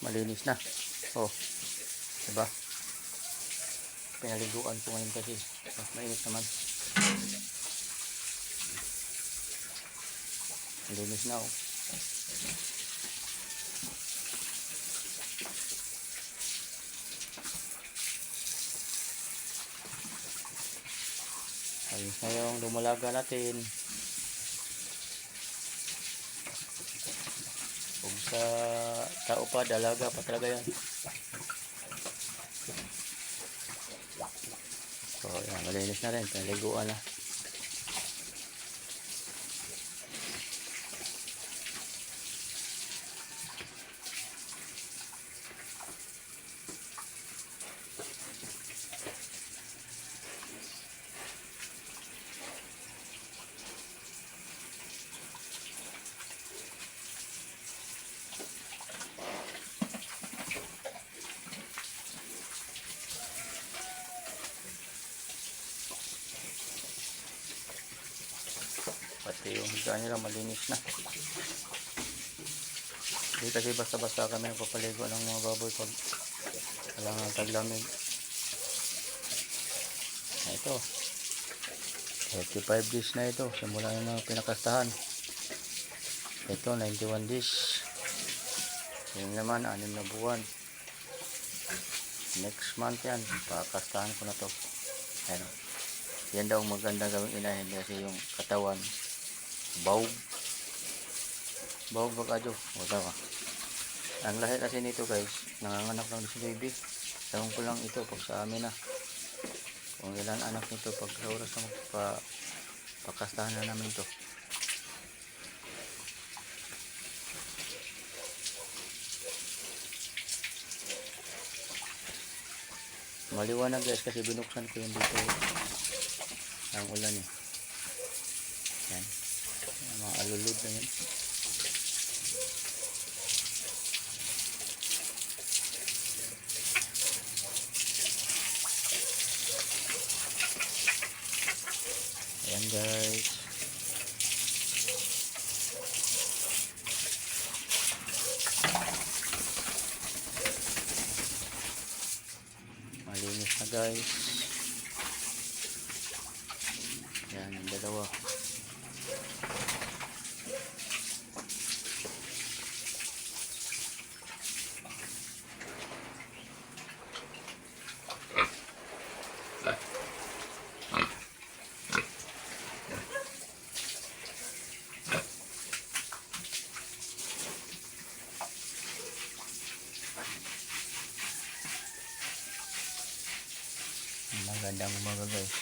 malinis na. Oh, diba? Pinaliguan ko ngayon kasi mainit naman. Malinis na, oh. Ayos na yung lumalaga natin. Kung sa tao pa, dalaga pa talaga yan. So, yan, malinis na rin. Pinaliguan na. Pati yung higaan nila malinis na. Hindi kasi basta-basta kami nagpapaligo ng mga baboy pag kailangan taglamig. Ito 85 days na ito simula yung mga pinakastahan. Ito 91 days. Yun naman 6 na buwan. Next month yan pakastahan ko na to. Ayan, yan daw maganda gawing inahin kasi yung katawan bawg ba kadyo o tawa. Ang lahi kasi nito guys, nanganganak lang si baby. Ewan ko lang ito pag sa amin na kung ilan anak nito pag sa oras na pakastahan na namin to. Maliwanag guys kasi binuksan ko yung dito ang ulan eh. Yan, mga alulod na yun. Ayan guys, malinis na guys. Yan yung dalawa. Magandang umaga guys.